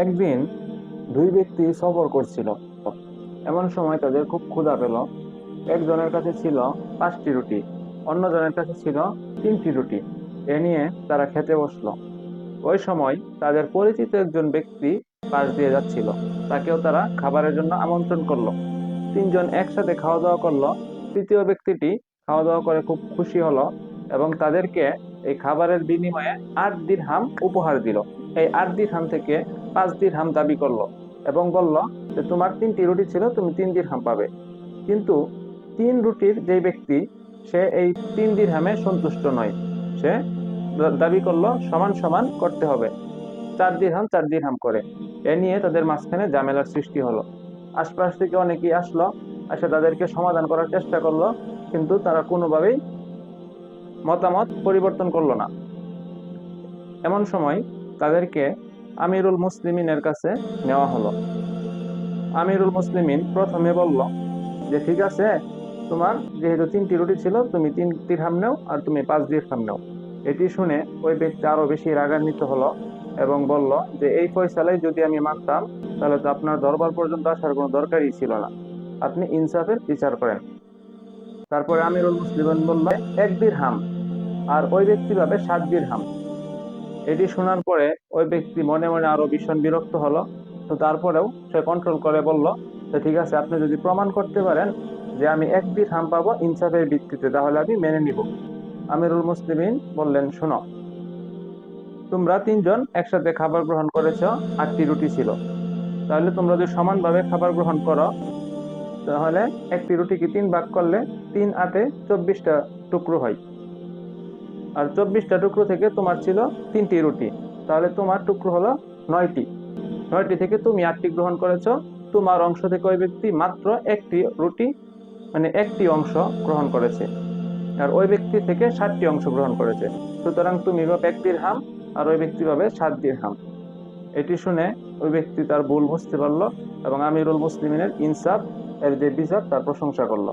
একদিন দুই ব্যক্তি সফর করছিল। এমন সময় তাদের খুব ক্ষুধা পেল। একজনের কাছে ছিল 5টি রুটি, অন্যজনের কাছে ছিল 3টি রুটি। এ নিয়ে তারা খেতে বসলো। ওই সময় তাদের পরিচিত একজন ব্যক্তি পাশ দিয়ে যাচ্ছিল। তাকেও তারা খাবারের জন্য আমন্ত্রণ করলো। তিনজন একসাথে খাওয়া দাওয়া করলো। তৃতীয় ব্যক্তিটি খাওয়া দাওয়া করে খুব খুশি হলো এবং তাদেরকে এই খাবারের বিনিময়ে 8 দিরহাম উপহার দিল। এই 8 দিরহাম থেকে 5 দিরহাম দাবি করলো এবং বলল যে তোমার 3টি রুটি ছিল, তুমি 3 দিরহাম পাবে। কিন্তু 3 রুটির যে ব্যক্তি, সে এই 3 দিরহামে সন্তুষ্ট নয়। সে দাবি করলো সমান সমান করতে হবে, 4 দিরহাম 4 দিরহাম করে। এ নিয়ে তাদের মাঝখানে ঝামেলার সৃষ্টি হলো। আশপাশ থেকে অনেকেই আসলো, এসে তাদেরকে সমাধান করার চেষ্টা করলো, কিন্তু তারা কোনোভাবেই মতামত পরিবর্তন করলো না। এমন সময় তাদেরকে আমিরুল মুসলিমিনের কাছে নেওয়া হলো। আমিরুল মুসলিমিন প্রথমে বলল যে ঠিক আছে, তোমার যেহেতু 3টি রুটি ছিল, তুমি 3 দিরহাম নাও আর তুমি 5 দিরহাম নাও। এটি শুনে ওই ব্যক্তি আরো বেশি রাগান্বিত হলো এবং বলল যে এই ফয়সালায় যদি আমি মানতাম, তাহলে তো আপনার দরবার পর্যন্ত আসার কোনো দরকারই ছিল না। আপনি ইনসাফের বিচার করেন। তারপরে আমিরুল মুসলিমিন বলল 1 দিরহাম, আর ওই ব্যক্তি ভাবে 7 দিরহাম। এটি শোনার পরে ওই ব্যক্তি মনে মনে আরো ভীষণ বিরক্ত হলো। তো তারপরেও সে কন্ট্রোল করে বলল যে ঠিক আছে, আপনি যদি প্রমাণ করতে পারেন যে আমি 1 দিরহাম পাবো ইনসাফের ভিত্তিতে, তাহলে আমি মেনে নিব। আমিরুল মুসলিমিন বললেন, শোনো, তোমরা তিনজন একসাথে খাবার গ্রহণ করেছো, 8টি রুটি ছিল। তাহলে তোমরা যদি সমানভাবে খাবার গ্রহণ করো, তাহলে একটি রুটিকে 3 ভাগ করলে 3 8 24টা টুকরো হয়। আর 24টা টুকরো থেকে তোমার ছিল 3টি রুটি, তাহলে তোমার টুকরো হলো 9টি। 9টি থেকে তুমি 8টি গ্রহণ করেছো। তোমার অংশ থেকে ওই ব্যক্তি মাত্র একটি রুটি, মানে একটি অংশ গ্রহণ করেছে। আর ওই ব্যক্তি থেকে 7টি অংশ গ্রহণ করেছে। সুতরাং তুমি পাবে 1 দিরহাম, আর ওই ব্যক্তি পাবে 7 দিরহাম। এটি শুনে ওই ব্যক্তি তার ভুল বুঝতে পারলো এবং আমিরুল মুসলিমিনের ইনসাফ এর যে বিচার তার প্রশংসা করলো।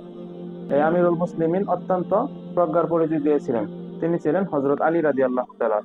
এই আমিরুল মুসলিমিন অত্যন্ত প্রজ্ঞার পরিচয় দিয়েছিলেন। তিনি ছিলেন হজরত আলী রাদিয়াল্লাহু তাআলা।